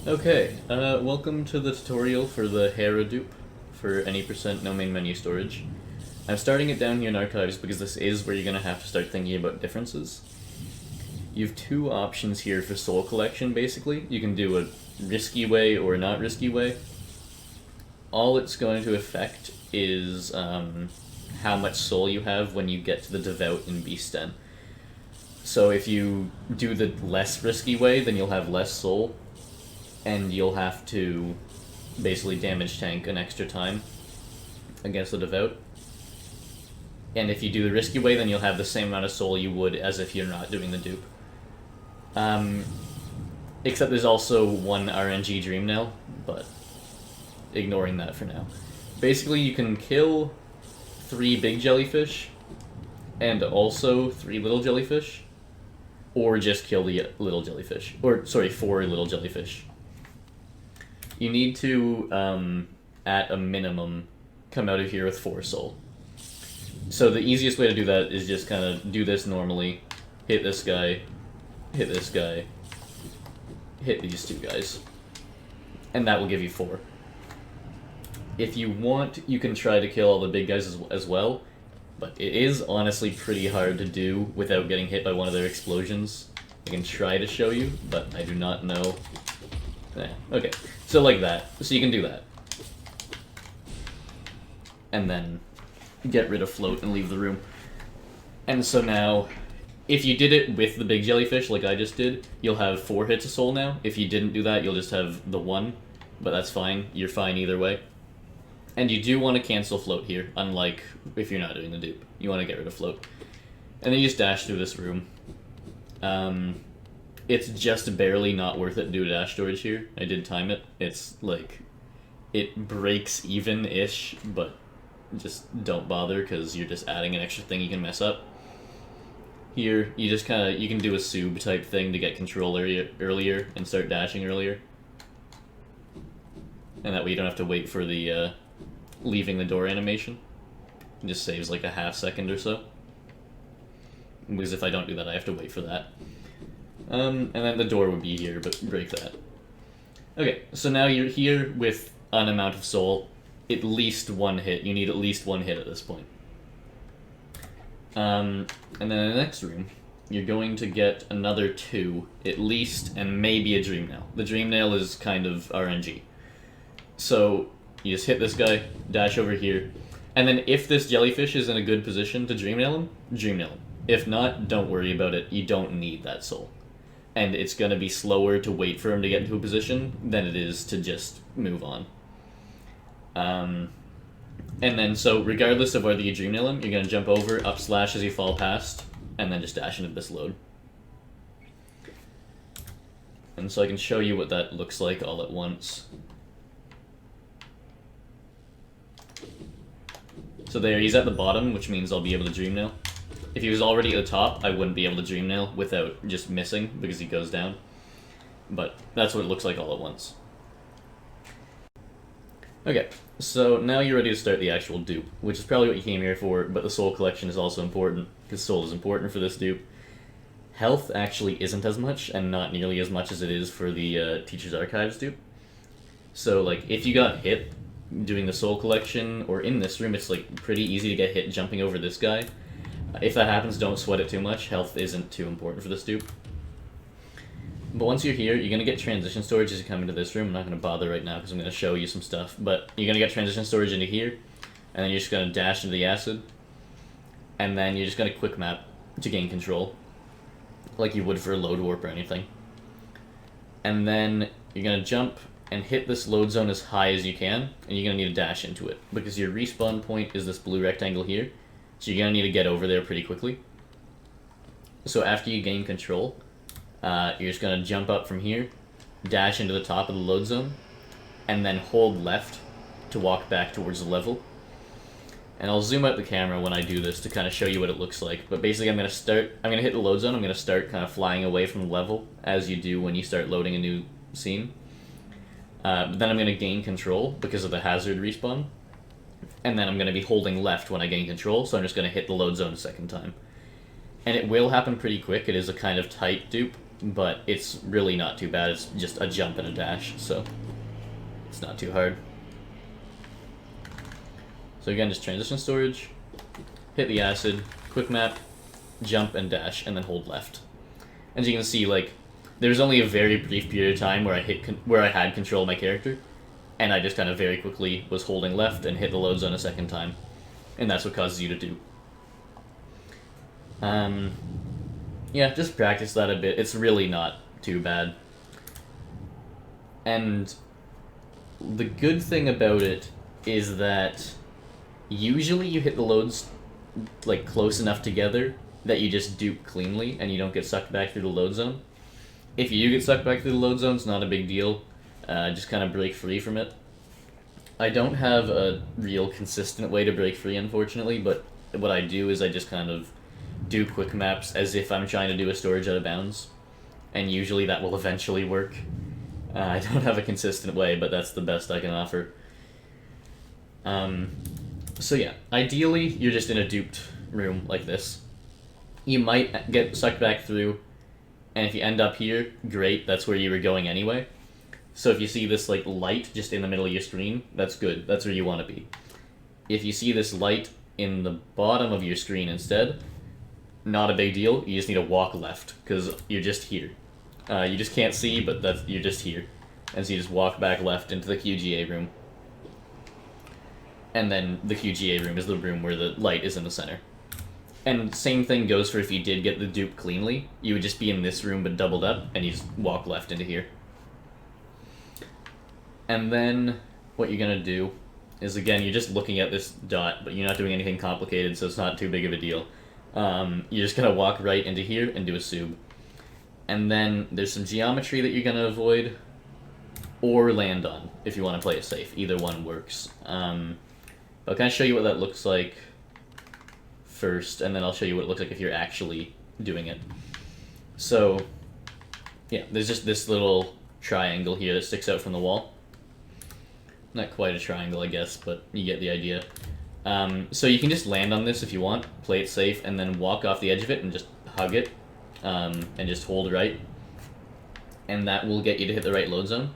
Okay, welcome to the tutorial for the Hera dupe for any percent no main menu storage. I'm starting it down here in archives because this is where you're going to have to start thinking about differences. You have two options here for soul collection, basically. You can do a risky way or a not risky way. All it's going to affect is how much soul you have when you get to the Devout in Beast Den. So if you do the less risky way, then you'll have less soul, and you'll have to basically damage tank an extra time against the Devout. And if you do the risky way, then you'll have the same amount of soul you would as if you're not doing the dupe. Except there's also one RNG Dream Nail, but ignoring that for now. Basically, you can kill 3 big jellyfish and also 3 little jellyfish, or just kill the little jellyfish. Or, sorry, 4 little jellyfish. You need to, at a minimum, come out of here with 4 soul. So the easiest way to do that is just kind of do this normally, hit this guy, hit this guy, hit these 2 guys, and that will give you 4. If you want, you can try to kill all the big guys as well, but it is honestly pretty hard to do without getting hit by one of their explosions. I can try to show you, but I do not know. Okay, so like that. So you can do that. And then get rid of float and leave the room. And so now, if you did it with the big jellyfish like I just did, you'll have 4 hits of soul now. If you didn't do that, you'll just have the 1, but that's fine. You're fine either way. And you do want to cancel float here, unlike if you're not doing the dupe. You want to get rid of float. And then you just dash through this room. It's just barely not worth it to do dash storage here. I did time it. It's like, it breaks even-ish, but just don't bother because you're just adding an extra thing you can mess up. Here, you just kind of, you can do a sub type thing to get control earlier and start dashing earlier. And that way you don't have to wait for the leaving the door animation. It just saves like a half second or so. Because if I don't do that, I have to wait for that. And then the door would be here, but break that. Okay, so now you're here with an amount of soul. At least 1 hit. You need at least 1 hit at this point. And then in the next room, you're going to get another 2, at least, and maybe a Dream Nail. The Dream Nail is kind of RNG. So, you just hit this guy, dash over here, and then if this jellyfish is in a good position to Dream Nail him, Dream Nail him. If not, don't worry about it. You don't need that soul. And it's going to be slower to wait for him to get into a position than it is to just move on. And then, so regardless of whether you Dream Nail him, you're going to jump over, up slash as you fall past, and then just dash into this load. And so I can show you what that looks like all at once. So there, he's at the bottom, which means I'll be able to Dream Nail. If he was already at the top, I wouldn't be able to Dream Nail without just missing, because he goes down. But that's what it looks like all at once. Okay, so now you're ready to start the actual dupe, which is probably what you came here for, but the soul collection is also important, because soul is important for this dupe. Health actually isn't as much, and not nearly as much as it is for the Teacher's Archives dupe. So, like, if you got hit doing the soul collection, or in this room, it's, like, pretty easy to get hit jumping over this guy. If that happens, don't sweat it too much. Health isn't too important for this dupe. But once you're here, you're going to get transition storage as you come into this room. I'm not going to bother right now because I'm going to show you some stuff. But you're going to get transition storage into here, and then you're just going to dash into the acid. And then you're just going to quick map to gain control, like you would for a load warp or anything. And then you're going to jump and hit this load zone as high as you can, and you're going to need to dash into it. Because your respawn point is this blue rectangle here, so you're going to need to get over there pretty quickly. So after you gain control, you're just going to jump up from here, dash into the top of the load zone, and then hold left to walk back towards the level. And I'll zoom out the camera when I do this to kind of show you what it looks like. But basically I'm going to hit the load zone, I'm going to start kind of flying away from the level, as you do when you start loading a new scene. But then I'm going to gain control because of the hazard respawn. And then I'm going to be holding left when I gain control, so I'm just going to hit the load zone a second time. And it will happen pretty quick. It is a kind of tight dupe, but it's really not too bad. It's just a jump and a dash, so it's not too hard. So again, just transition storage, hit the acid, quick map, jump and dash, and then hold left. As you can see, like, there's only a very brief period of time where I had control of my character, and I just kind of very quickly was holding left and hit the load zone a second time, and that's what causes you to dupe. Yeah, just practice that a bit. It's really not too bad. And the good thing about it is that usually you hit the loads like close enough together that you just dupe cleanly and you don't get sucked back through the load zone. If you do get sucked back through the load zone, it's not a big deal. Just kind of break free from it. I don't have a real consistent way to break free, unfortunately, but what I do is I just kind of do quick maps as if I'm trying to do a storage out of bounds, and usually that will eventually work. I don't have a consistent way, but that's the best I can offer. So yeah, ideally you're just in a duped room like this. You might get sucked back through, and if you end up here, great, that's where you were going anyway. So if you see this like light just in the middle of your screen, that's good, that's where you want to be. If you see this light in the bottom of your screen instead, not a big deal, you just need to walk left, because you're just here. You just can't see, but you're just here. And so you just walk back left into the QGA room. And then the QGA room is the room where the light is in the center. And same thing goes for if you did get the dupe cleanly, you would just be in this room but doubled up, and you just walk left into here. And then what you're gonna do is, again, you're just looking at this dot, but you're not doing anything complicated, so it's not too big of a deal. You're just gonna walk right into here and do a sub. And then there's some geometry that you're gonna avoid, or land on, if you want to play it safe. Either one works. But I'll kind of show you what that looks like first, and then I'll show you what it looks like if you're actually doing it. So, yeah, there's just this little triangle here that sticks out from the wall. Not quite a triangle, I guess, but you get the idea. So you can just land on this if you want, play it safe, and then walk off the edge of it and just hug it, and just hold right. And that will get you to hit the right load zone.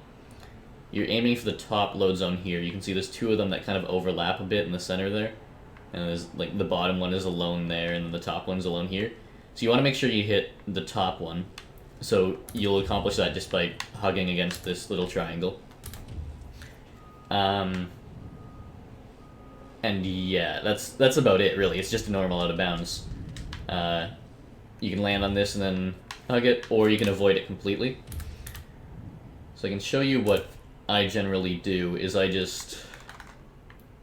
You're aiming for the top load zone here. You can see there's two of them that kind of overlap a bit in the center there. And there's, like, the bottom one is alone there, and the top one's alone here. So you want to make sure you hit the top one. So you'll accomplish that just by hugging against this little triangle. And yeah, that's about it, really. It's just a normal out of bounds. You can land on this and then hug it, or you can avoid it completely. So I can show you what I generally do, is I just,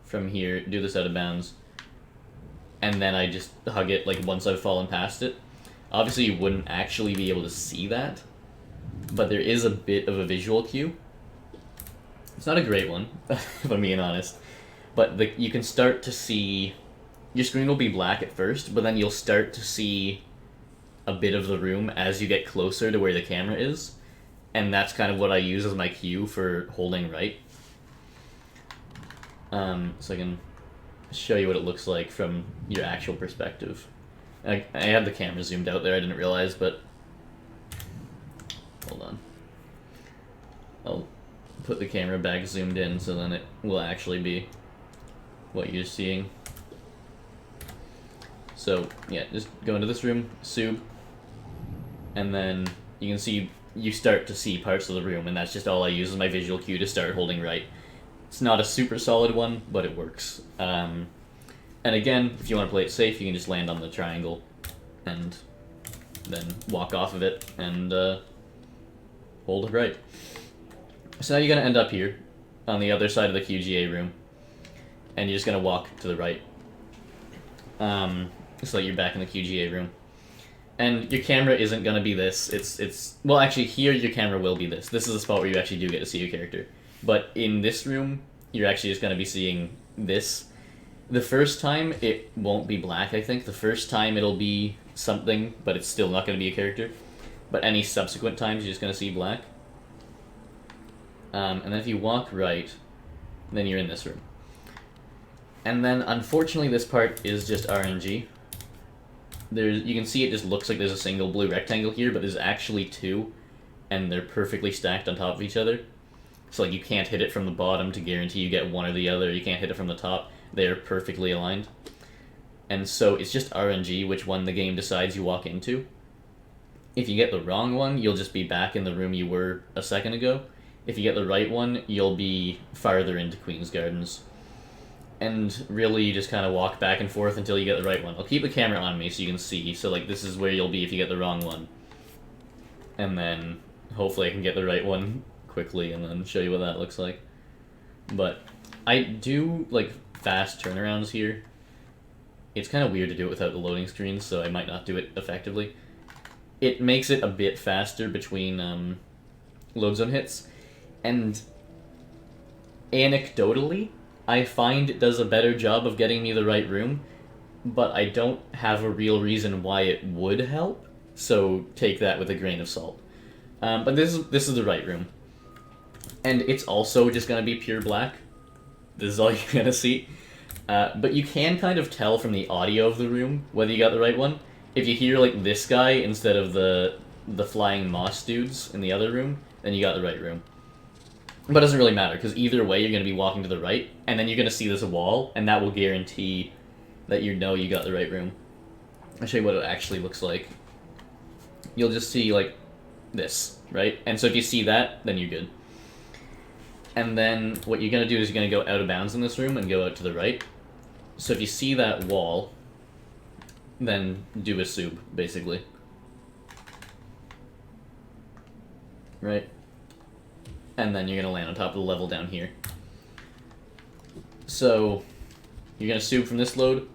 from here, do this out of bounds, and then I just hug it, like, once I've fallen past it. Obviously, you wouldn't actually be able to see that, but there is a bit of a visual cue. It's not a great one, if I'm being honest, but you can start to see, your screen will be black at first, but then you'll start to see a bit of the room as you get closer to where the camera is, and that's kind of what I use as my cue for holding right. So I can show you what it looks like from your actual perspective. I had the camera zoomed out there, I didn't realize, but hold on. I'll put the camera back zoomed in so then it will actually be what you're seeing. So yeah, just go into this room, sub, and then you can see, you start to see parts of the room, and that's just all I use as my visual cue to start holding right. It's not a super solid one, but it works. And again, if you want to play it safe, you can just land on the triangle and then walk off of it and hold it right. So now you're going to end up here on the other side of the QGA room, and you're just going to walk to the right. So that you're back in the QGA room. And your camera isn't going to be this. Well, actually, here your camera will be this. This is the spot where you actually do get to see your character. But in this room, you're actually just going to be seeing this. The first time, it won't be black, I think. The first time, it'll be something, but it's still not going to be a character. But any subsequent times, you're just going to see black. And then if you walk right, then you're in this room. And then, unfortunately, this part is just RNG. you can see it just looks like there's a single blue rectangle here, but there's actually two, and they're perfectly stacked on top of each other. So like you can't hit it from the bottom to guarantee you get one or the other. You can't hit it from the top. They are perfectly aligned. And so it's just RNG which one the game decides you walk into. If you get the wrong one, you'll just be back in the room you were a second ago. If you get the right one, you'll be farther into Queen's Gardens. And really, you just kind of walk back and forth until you get the right one. I'll keep the camera on me so you can see. So like this is where you'll be if you get the wrong one. And then hopefully I can get the right one quickly and then show you what that looks like. But I do like fast turnarounds here. It's kind of weird to do it without the loading screens, so I might not do it effectively. It makes it a bit faster between load zone hits, and anecdotally, I find it does a better job of getting me the right room, but I don't have a real reason why it would help, so take that with a grain of salt. But this is the right room. And it's also just going to be pure black. This is all you're going to see. But you can kind of tell from the audio of the room whether you got the right one. If you hear like this guy instead of the flying moss dudes in the other room, then you got the right room. But it doesn't really matter, because either way you're going to be walking to the right, and then you're going to see this wall, and that will guarantee that you know you got the right room. I'll show you what it actually looks like. You'll just see like this, right? And so if you see that, then you're good. And then what you're going to do is you're going to go out of bounds in this room and go out to the right. So if you see that wall, then do a sub, basically. Right? And then you're going to land on top of the level down here. So you're going to sub from this load.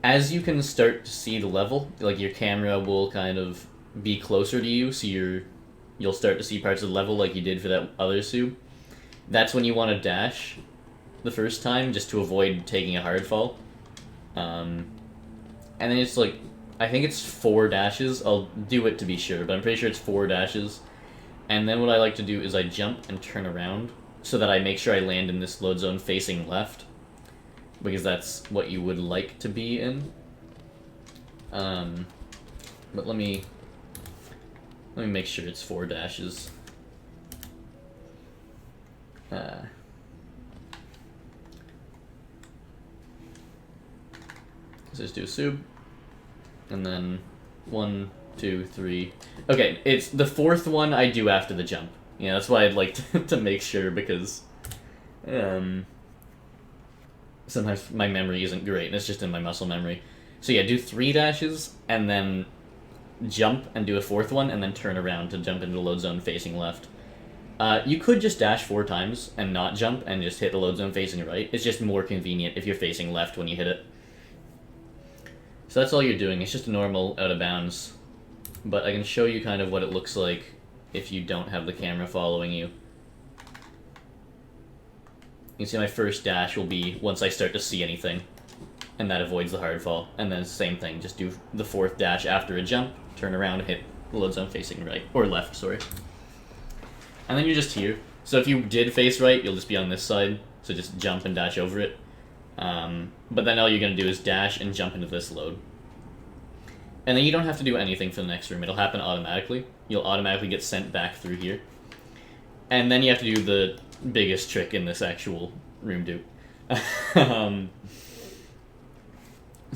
As you can start to see the level, like your camera will kind of be closer to you, so you'll start to see parts of the level like you did for that other sub. That's when you want to dash the first time, just to avoid taking a hard fall. And then it's like, I think it's 4 dashes. I'll do it to be sure, but I'm pretty sure it's 4 dashes. And then what I like to do is I jump and turn around so that I make sure I land in this load zone facing left, because that's what you would like to be in. But let me make sure it's 4 dashes. Let's just do a sub, and then 1, 2, 3. Okay, it's the 4th one I do after the jump. Yeah, that's why I'd like to make sure, because sometimes my memory isn't great, and it's just in my muscle memory. So yeah, do 3 dashes, and then jump and do a 4th one, and then turn around to jump into the load zone facing left. You could just dash 4 times and not jump and just hit the load zone facing right. It's just more convenient if you're facing left when you hit it. So that's all you're doing. It's just a normal out of bounds. But I can show you kind of what it looks like if you don't have the camera following you. You can see my first dash will be once I start to see anything, and that avoids the hard fall. And then same thing, just do the 4th dash after a jump, turn around, hit the load zone facing right, or left, sorry. And then you're just here. So if you did face right, you'll just be on this side, so just jump and dash over it. But then all you're going to do is dash and jump into this load. And then you don't have to do anything for the next room. It'll happen automatically. You'll automatically get sent back through here. And then you have to do the biggest trick in this actual room dupe. So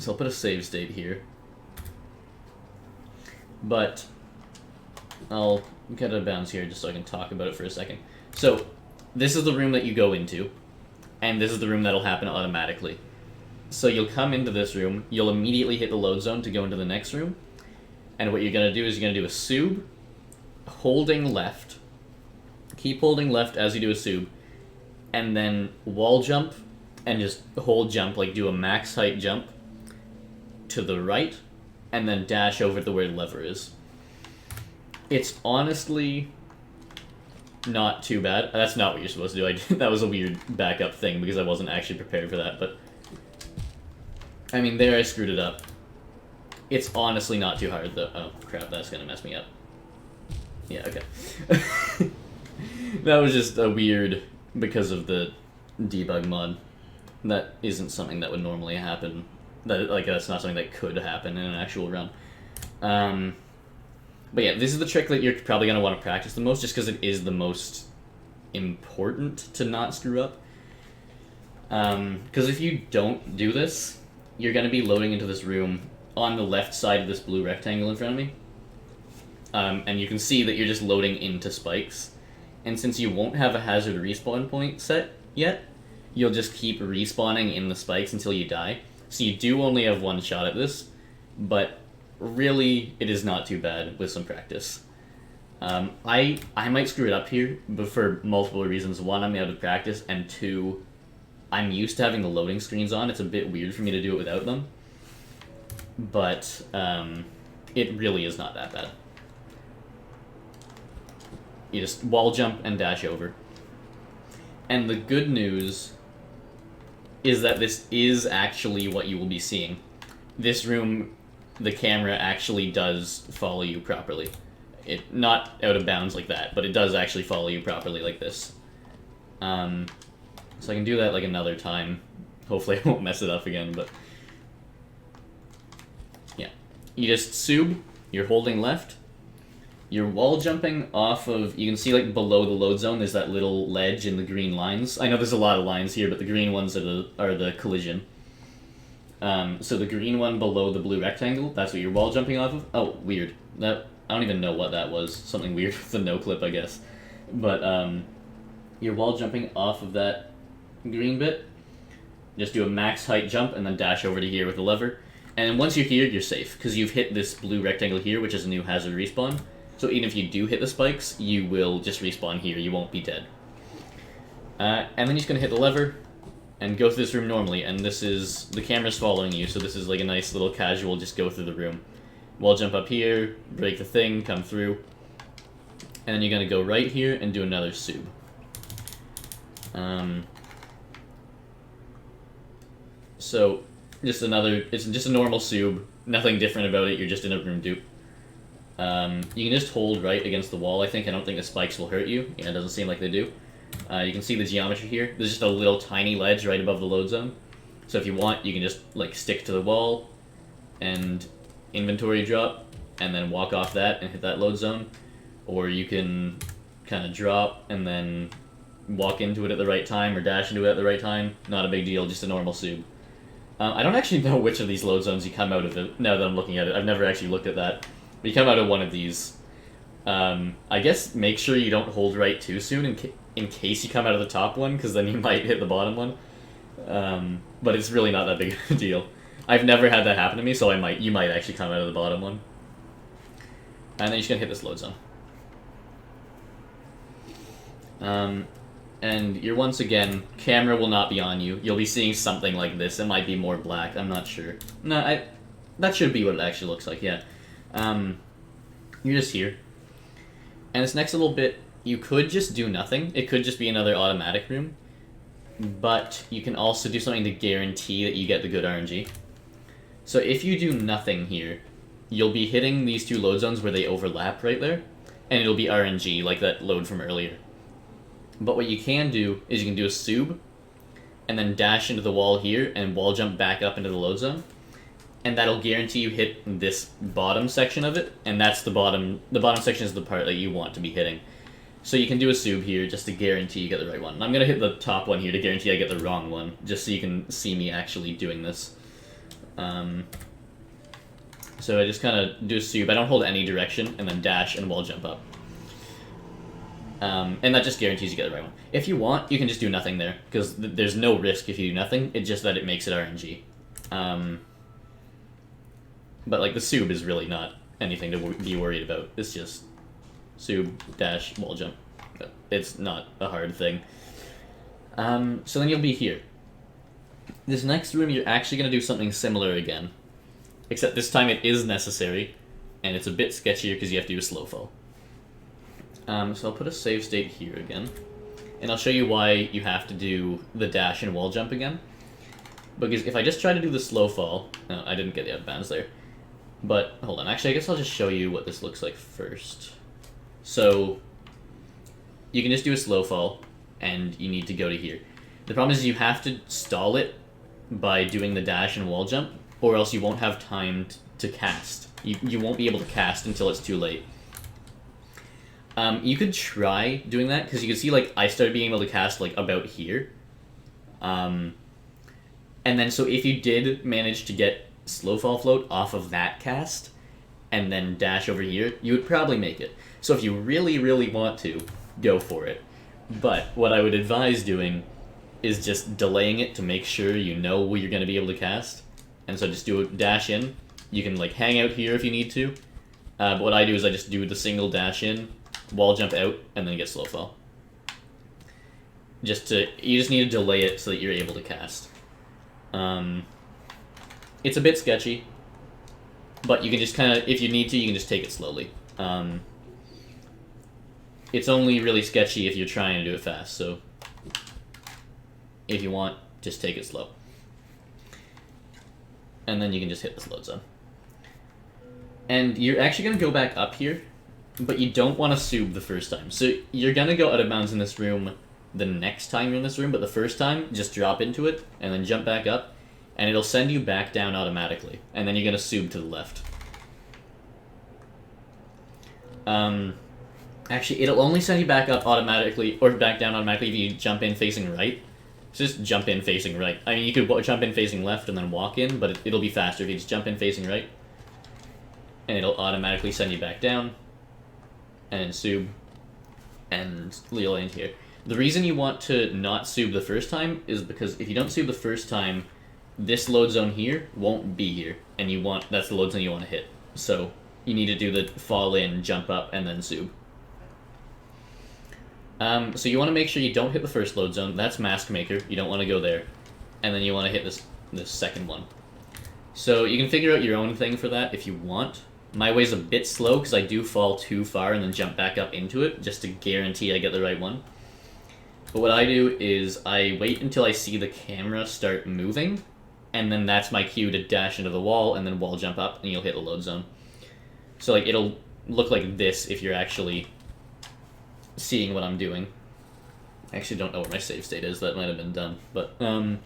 I'll put a save state here. But I'll get out of bounds here just so I can talk about it for a second. So this is the room that you go into, and this is the room that'll happen automatically. So you'll come into this room, you'll immediately hit the load zone to go into the next room, and what you're going to do is you're going to do a sub, holding left, keep holding left as you do a sub, and then wall jump, and just hold jump, like do a max height jump to the right, and then dash over to where the lever is. It's honestly not too bad. That's not what you're supposed to do. That was a weird backup thing because I wasn't actually prepared for that, but I mean, there I screwed it up. It's honestly not too hard, though. Oh, crap, that's gonna mess me up. Yeah, okay. That was just a weird, because of the debug mod. That isn't something that would normally happen That's not something that could happen in an actual run. But yeah, this is the trick that you're probably going to want to practice the most, just because it is the most important to not screw up. Because if you don't do this, you're going to be loading into this room on the left side of this blue rectangle in front of me. And you can see that you're just loading into spikes. And since you won't have a hazard respawn point set yet, you'll just keep respawning in the spikes until you die. So you do only have one shot at this, but really, it is not too bad with some practice. I might screw it up here, but for multiple reasons. One, I'm out of practice, and two, I'm used to having the loading screens on. It's a bit weird for me to do it without them. But it really is not that bad. You just wall jump and dash over. And the good news is that this is actually what you will be seeing. This room, the camera actually does follow you properly. It not out of bounds like that, but it does actually follow you properly like this. So I can do that like another time. Hopefully I won't mess it up again, but yeah. You just sub, you're holding left, you're wall jumping off of, you can see like below the load zone there's that little ledge in the green lines. I know there's a lot of lines here, but the green ones are the collision. So the green one below the blue rectangle, that's what you're wall jumping off of. Oh, weird. I don't even know what that was. Something weird with the no clip, I guess. But you're wall jumping off of that green bit. Just do a max height jump and then dash over to here with the lever. And then once you're here, you're safe, because you've hit this blue rectangle here, which is a new hazard respawn. So even if you do hit the spikes, you will just respawn here. You won't be dead. And then you're just going to hit the lever and go through this room normally. And this is, the camera's following you, so this is like a nice little casual just go through the room. Wall jump up here, break the thing, come through. And then you're going to go right here and do another sub. So, it's just a normal sub, nothing different about it, you're just in a room dupe. You can just hold right against the wall, I think. I don't think the spikes will hurt you. Yeah, it doesn't seem like they do. You can see the geometry here. There's just a little tiny ledge right above the load zone. So if you want, you can just like stick to the wall and inventory drop, and then walk off that and hit that load zone. Or you can kind of drop and then walk into it at the right time, or dash into it at the right time. Not a big deal, just a normal sub. I don't actually know which of these load zones you come out of it, now that I'm looking at it. I've never actually looked at that. But you come out of one of these. I guess make sure you don't hold right too soon in case you come out of the top one, because then you might hit the bottom one. But it's really not that big of a deal. I've never had that happen to me, so you might actually come out of the bottom one. And then you're just going to hit this load zone. And you're once again, camera will not be on you. You'll be seeing something like this. It might be more black, I'm not sure. No, that should be what it actually looks like, yeah. You're just here. And this next little bit, you could just do nothing. It could just be another automatic room. But you can also do something to guarantee that you get the good RNG. So if you do nothing here, you'll be hitting these two load zones where they overlap right there. And it'll be RNG, like that load from earlier. But what you can do is you can do a sub, and then dash into the wall here, and wall jump back up into the load zone. And that'll guarantee you hit this bottom section of it, and that's the bottom section is the part that you want to be hitting. So you can do a sub here just to guarantee you get the right one. And I'm going to hit the top one here to guarantee I get the wrong one, just so you can see me actually doing this. So I just kind of do a sub, I don't hold any direction, and then dash and wall jump up. And that just guarantees you get the right one. If you want, you can just do nothing there, because there's no risk if you do nothing, it's just that it makes it RNG. But like the sub is really not anything to be worried about. It's just sub, dash, wall jump. It's not a hard thing. So then you'll be here. This next room, you're actually going to do something similar again. Except this time it is necessary, and it's a bit sketchier because you have to do a slow fall. So I'll put a save state here again. And I'll show you why you have to do the dash and wall jump again. Because if I just try to do the slow fall... No, I didn't get the out of bounds there. But, hold on, actually I guess I'll just show you what this looks like first. So, you can just do a slow fall, and you need to go to here. The problem is you have to stall it by doing the dash and wall jump, or else you won't have time to cast. You won't be able to cast until it's too late. You could try doing that, because you can see, like, I started being able to cast, like, about here. And then, so if you did manage to get Slow Fall Float off of that cast, and then dash over here, you would probably make it. So if you really, really want to, go for it. But what I would advise doing is just delaying it to make sure you know where you're going to be able to cast. And so just do a dash in. You can, like, hang out here if you need to. But what I do is I just do the single dash in, wall jump out, and then get slow fall. You just need to delay it so that you're able to cast. It's a bit sketchy, but you can just kind of, if you need to, you can just take it slowly. It's only really sketchy if you're trying to do it fast, so if you want, just take it slow. And then you can just hit this load zone. And you're actually going to go back up here, but you don't want to sub the first time. So you're going to go out of bounds in this room the next time you're in this room, but the first time, just drop into it, and then jump back up, and it'll send you back down automatically. And then you're going to sub to the left. Actually, it'll only send you back up automatically, or back down automatically if you jump in facing right. So just jump in facing right. I mean, you could jump in facing left and then walk in, but it'll be faster if you just jump in facing right. And it'll automatically send you back down, and then sub, and you'll land here. The reason you want to not sub the first time is because if you don't sub the first time, this load zone here won't be here, and that's the load zone you want to hit. So you need to do the fall in, jump up, and then sub. So you want to make sure you don't hit the first load zone. That's Mask Maker. You don't want to go there. And then you want to hit this second one. So you can figure out your own thing for that if you want. My way's a bit slow because I do fall too far and then jump back up into it just to guarantee I get the right one. But what I do is I wait until I see the camera start moving, and then that's my cue to dash into the wall and then wall jump up and you'll hit the load zone. So like it'll look like this if you're actually seeing what I'm doing. I actually don't know where my save state is. That might have been done, but no,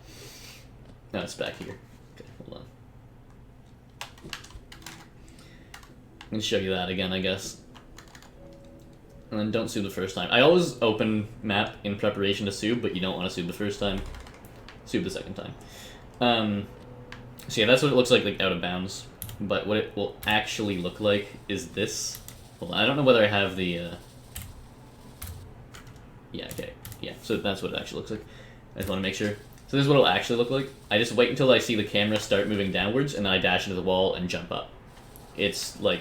it's back here. Okay, hold on. I can show you that again, I guess. And then don't sub the first time. I always open map in preparation to sub, but you don't want to sub the first time. Sub the second time. So yeah, that's what it looks like out of bounds. But what it will actually look like is this. Well, I don't know whether I have the. Yeah, okay. Yeah, so that's what it actually looks like. I just want to make sure. So this is what it'll actually look like. I just wait until I see the camera start moving downwards, and then I dash into the wall and jump up. It's like...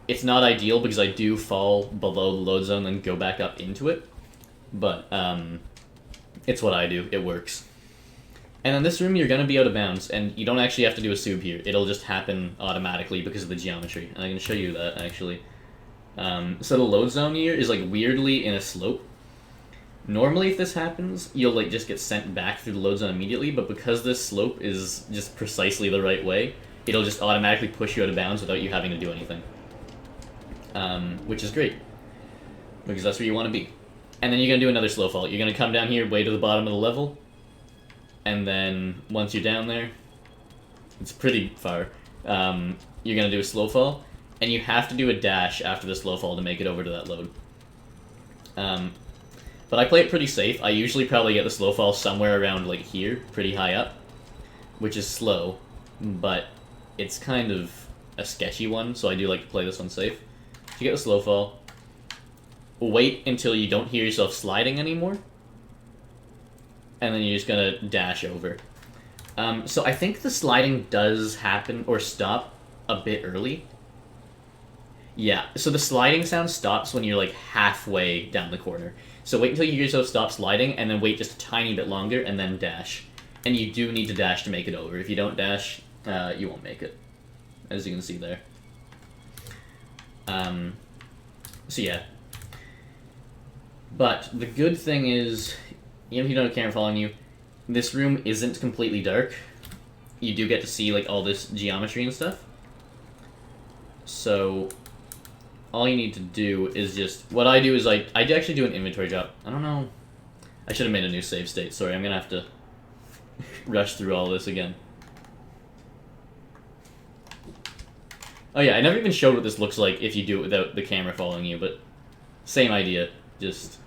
It's not ideal because I do fall below the load zone and go back up into it. But, it's what I do. It works. And in this room, you're going to be out of bounds, and you don't actually have to do a sub here. It'll just happen automatically because of the geometry. And I can show you that, actually. So the load zone here is like weirdly in a slope. Normally if this happens, you'll like just get sent back through the load zone immediately, but because this slope is just precisely the right way, it'll just automatically push you out of bounds without you having to do anything. Which is great, because that's where you want to be. And then you're going to do another slow fall. You're going to come down here way to the bottom of the level, and then once you're down there, it's pretty far, you're going to do a slow fall. And you have to do a dash after the slow fall to make it over to that load. But I play it pretty safe. I usually probably get the slow fall somewhere around like here, pretty high up, which is slow, but it's kind of a sketchy one, so I do like to play this one safe. So you get the slow fall, wait until you don't hear yourself sliding anymore, and then you're just gonna dash over. So I think the sliding does happen or stop a bit early. Yeah, so the sliding sound stops when you're like halfway down the corner. So wait until you hear yourself stop sliding, and then wait just a tiny bit longer, and then dash. And you do need to dash to make it over. If you don't dash, you won't make it, as you can see there. So yeah. But the good thing is, even if you don't have a camera following you, this room isn't completely dark. You do get to see like all this geometry and stuff. So all you need to do is just... What I do is I actually do an inventory drop. I don't know. I should have made a new save state. Sorry, I'm going to have to rush through all this again. Oh yeah, I never even showed what this looks like if you do it without the camera following you, but same idea. Just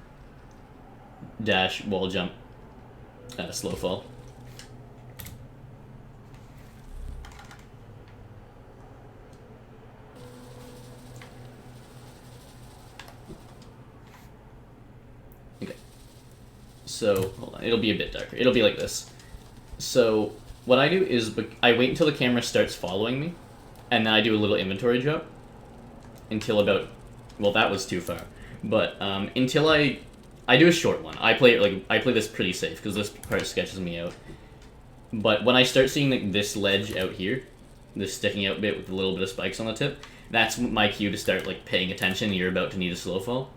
dash, wall jump, slow fall. Okay. So, hold on, it'll be a bit darker. It'll be like this. So, what I do is I wait until the camera starts following me, and then I do a little inventory drop until about, well, that was too far, but until I do a short one. I play this pretty safe because this part sketches me out. But when I start seeing like this ledge out here, this sticking out bit with a little bit of spikes on the tip, that's my cue to start like paying attention. You're about to need a slow fall.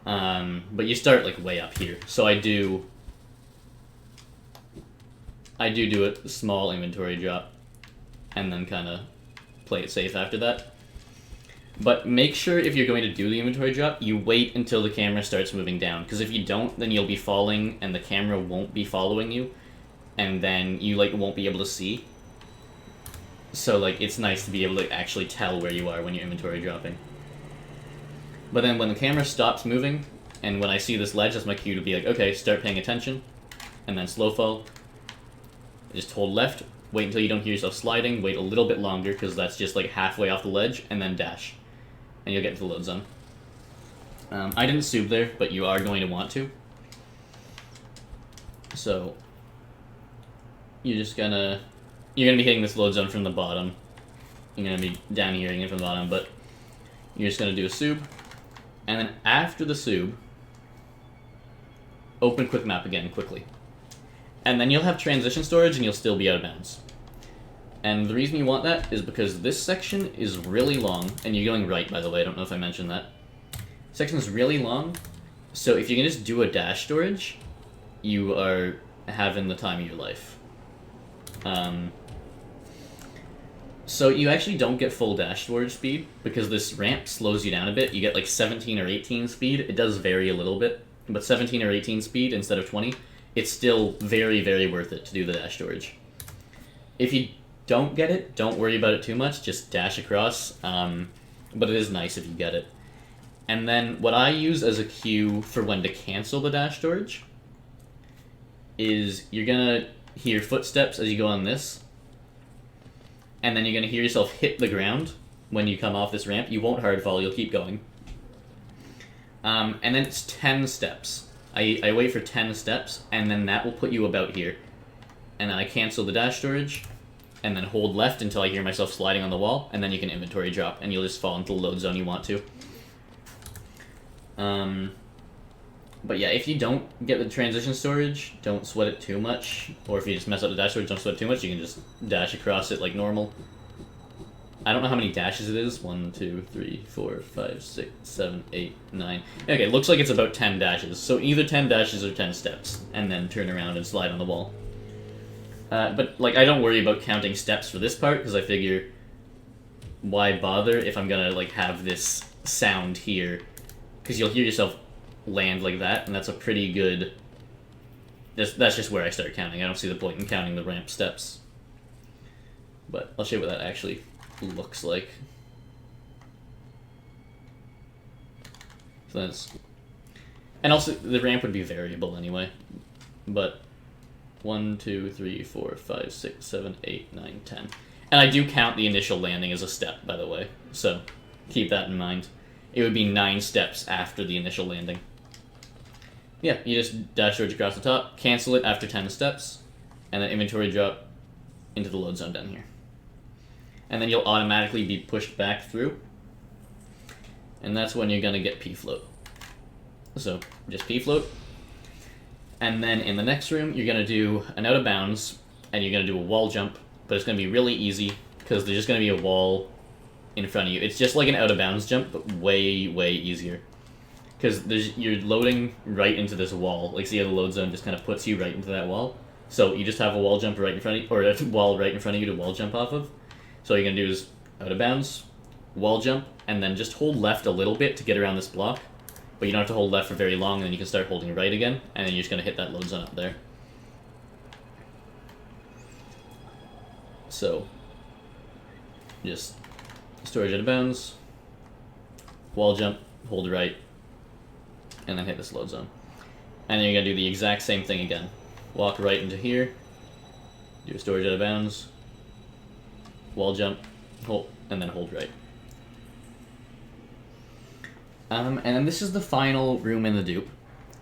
But you start like way up here, so I do a small inventory drop, and then kind of play it safe after that. But make sure if you're going to do the inventory drop, you wait until the camera starts moving down, because if you don't, then you'll be falling and the camera won't be following you, and then you like won't be able to see. So like it's nice to be able to actually tell where you are when you're inventory dropping. But then when the camera stops moving, and when I see this ledge, that's my cue to be like, okay, start paying attention, and then slow fall. Just hold left, wait until you don't hear yourself sliding, wait a little bit longer, because that's just like halfway off the ledge, and then dash. And you'll get to the load zone. I didn't sub there, but you are going to want to. So, you're gonna be hitting this load zone from the bottom. You're gonna be down here hitting it from the bottom, but you're just gonna do a sub. And then after the sub, open quick map again, quickly. And then you'll have transition storage and you'll still be out of bounds. And the reason you want that is because this section is really long, and you're going right, by the way, I don't know if I mentioned that. Section is really long, so if you can just do a dash storage, you are having the time of your life. So you actually don't get full dash storage speed, because this ramp slows you down a bit. You get like 17 or 18 speed. It does vary a little bit, but 17 or 18 speed instead of 20, it's still very, very worth it to do the dash storage. If you don't get it, don't worry about it too much, just dash across, but it is nice if you get it. And then what I use as a cue for when to cancel the dash storage is you're gonna hear footsteps as you go on this, and then you're gonna hear yourself hit the ground when you come off this ramp. You won't hard fall, you'll keep going. And then it's 10 steps. I wait for 10 steps, and then that will put you about here. And then I cancel the dash storage, and then hold left until I hear myself sliding on the wall, and then you can inventory drop, and you'll just fall into the load zone you want to. But yeah, if you don't get the transition storage, don't sweat it too much, or if you just mess up the dash storage, don't sweat it too much, you can just dash across it like normal. I don't know how many dashes it is. 1, 2, 3, 4, 5, 6, 7, 8, 9. Okay, looks like it's about 10 dashes, so either 10 dashes or 10 steps, and then turn around and slide on the wall. But, like, I don't worry about counting steps for this part, because I figure, why bother if I'm gonna, like, have this sound here? Because you'll hear yourself land like that, and that's a pretty good... That's just where I start counting. I don't see the point in counting the ramp steps. But I'll show you what that actually looks like. So that's... And also, the ramp would be variable anyway. But... 1, 2, 3, 4, 5, 6, 7, 8, 9, 10. And I do count the initial landing as a step, by the way. So, keep that in mind. It would be 9 steps after the initial landing. Yeah, you just dash storage across the top, cancel it after 10 steps, and then inventory drop into the load zone down here. And then you'll automatically be pushed back through. And that's when you're going to get P-float. So, just P-float. And then in the next room, you're going to do an out of bounds, and you're going to do a wall jump, but it's going to be really easy, because there's just going to be a wall in front of you. It's just like an out of bounds jump, but way, way easier. Because you're loading right into this wall. Like, see how the load zone just kind of puts you right into that wall? So you just have a wall jump right in front of you, or a wall right in front of you to wall jump off of. So all you're going to do is out of bounds, wall jump, and then just hold left a little bit to get around this block. But you don't have to hold left for very long, and then you can start holding right again, and then you're just going to hit that load zone up there. So, just storage out of bounds, wall jump, hold right, and then hit this load zone. And then you're going to do the exact same thing again. Walk right into here, do a storage out of bounds, wall jump, hold, and then hold right. And then this is the final room in the dupe,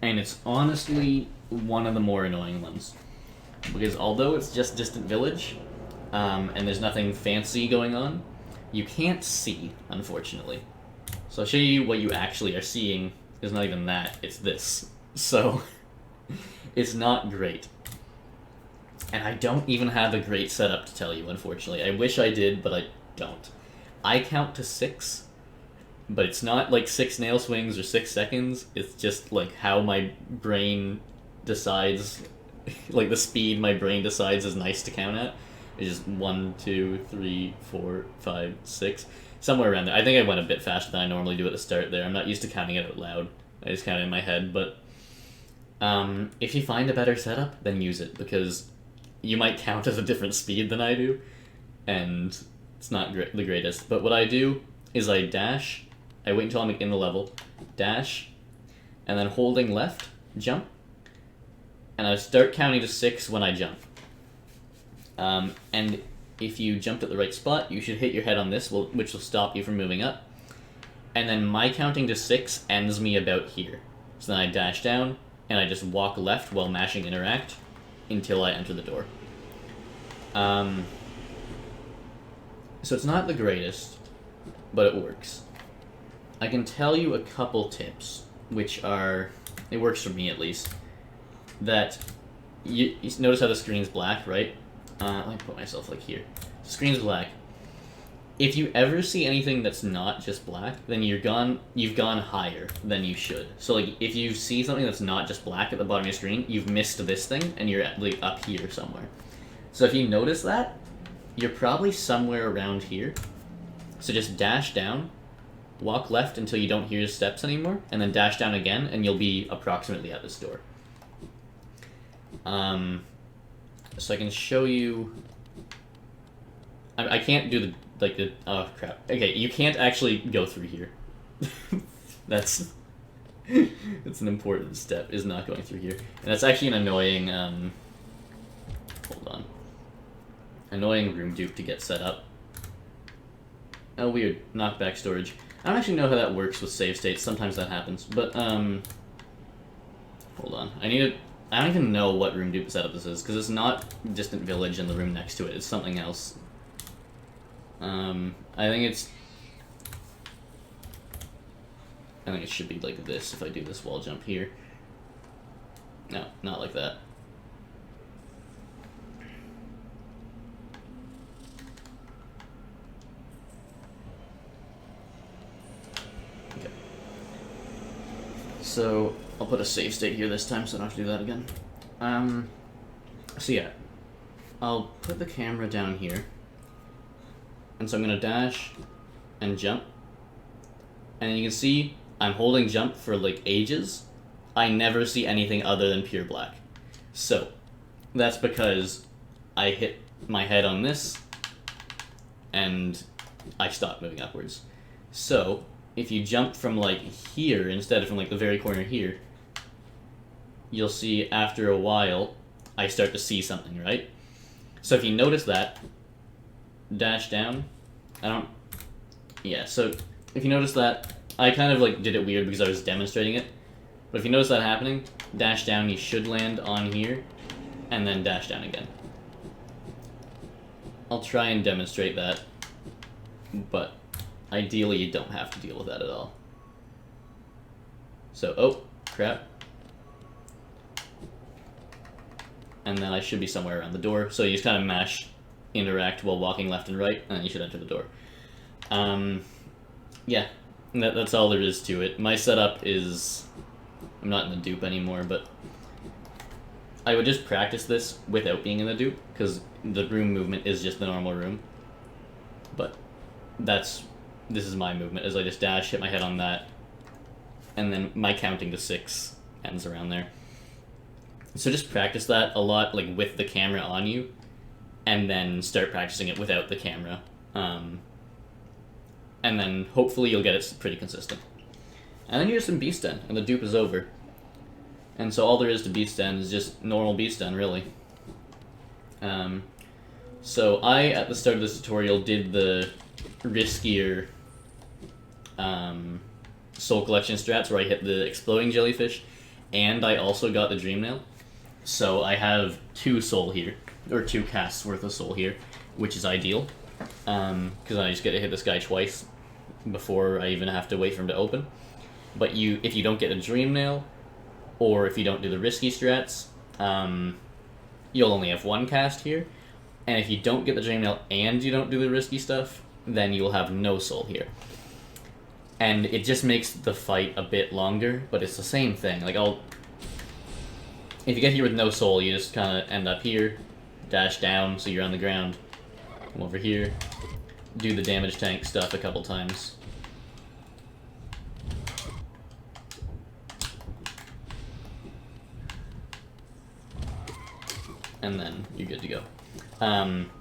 and it's honestly one of the more annoying ones. Because although it's just Distant Village, and there's nothing fancy going on, you can't see, unfortunately. So I'll show you what you actually are seeing. It's not even that, it's this. So, it's not great. And I don't even have a great setup to tell you, unfortunately. I wish I did, but I don't. I count to 6, but it's not like 6 nail swings or 6 seconds. It's just like how my brain decides, like the speed my brain decides is nice to count at. It's just 1, 2, 3, 4, 5, 6, somewhere around there. I think I went a bit faster than I normally do at the start there. I'm not used to counting it out loud. I just count it in my head, but if you find a better setup, then use it, because you might count at a different speed than I do, and it's not the greatest. But what I do is I dash, I wait until I'm in the level, dash, and then holding left, jump, and I start counting to 6 when I jump. And if you jumped at the right spot, you should hit your head on this, which will stop you from moving up. And then my counting to 6 ends me about here. So then I dash down, and I just walk left while mashing interact until I enter the door. So it's not the greatest, but it works. I can tell you a couple tips, which are, it works for me at least, that you notice how the screen's black, right? Let me put myself like here. The screen's black. If you ever see anything that's not just black, then you've gone higher than you should. So like if you see something that's not just black at the bottom of your screen, you've missed this thing and you're like up here somewhere. So if you notice that, you're probably somewhere around here. So just dash down, walk left until you don't hear your steps anymore, and then dash down again and you'll be approximately at this door. So I can show you. I can't do the oh crap. Okay, you can't actually go through here. That's an important step, is not going through here. And that's actually an annoying hold on. Annoying room dupe to get set up. Oh weird, knockback storage. I don't actually know how that works with save states, sometimes that happens. But hold on. I don't even know what room dupe setup this is, because it's not Distant Village and the room next to it, it's something else. I think it should be like this if I do this wall jump here. No, not like that. Okay. So, I'll put a save state here this time so I don't have to do that again. So yeah, I'll put the camera down here. And so I'm going to dash and jump. And you can see I'm holding jump for like ages. I never see anything other than pure black. So that's because I hit my head on this and I stop moving upwards. So if you jump from like here instead of from like the very corner here, you'll see after a while I start to see something, right? So if you notice that, dash down, so if you notice that, I kind of like did it weird because I was demonstrating it, but if you notice that happening, dash down, you should land on here, and then dash down again. I'll try and demonstrate that, but ideally you don't have to deal with that at all. So, oh, crap. And then I should be somewhere around the door, so you just kind of mash interact while walking left and right, and then you should enter the door. Yeah, that's all there is to it. My setup is, I'm not in the dupe anymore, but I would just practice this without being in the dupe, because the room movement is just the normal room. But this is my movement, as I just dash, hit my head on that, and then my counting to 6 ends around there. So just practice that a lot, like with the camera on you, and then start practicing it without the camera. and then hopefully you'll get it pretty consistent. And then you're just in Beast Den, and the dupe is over. And so all there is to Beast Den is just normal Beast Den, really. So I, at the start of this tutorial, did the riskier soul collection strats where I hit the exploding jellyfish, and I also got the dream nail. So I have 2 soul here, or 2 casts worth of soul here, which is ideal, because I just get to hit this guy twice before I even have to wait for him to open. But if you don't get a dream nail, or if you don't do the risky strats, you'll only have 1 cast here. And if you don't get the dream nail and you don't do the risky stuff, then you'll have no soul here. And it just makes the fight a bit longer, but it's the same thing. Like, if you get here with no soul, you just kind of end up here, dash down so you're on the ground, come over here, do the damage tank stuff a couple times. And then you're good to go.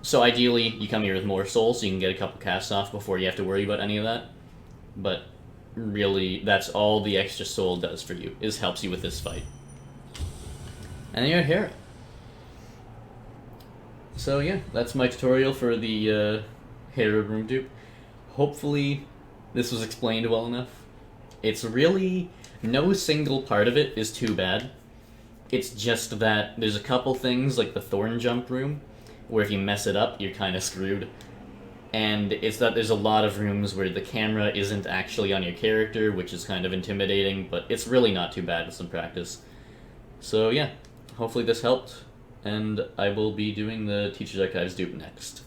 So ideally, you come here with more soul, so you can get a couple casts off before you have to worry about any of that. But really, that's all the extra soul does for you, is helps you with this fight. And then you're a hero. So yeah, that's my tutorial for the hero room dupe. Hopefully, this was explained well enough. It's really, no single part of it is too bad. It's just that there's a couple things, like the thorn jump room, where if you mess it up, you're kind of screwed. And it's that there's a lot of rooms where the camera isn't actually on your character, which is kind of intimidating, but it's really not too bad with some practice. So yeah, hopefully this helped, and I will be doing the Teacher's Archives dupe next.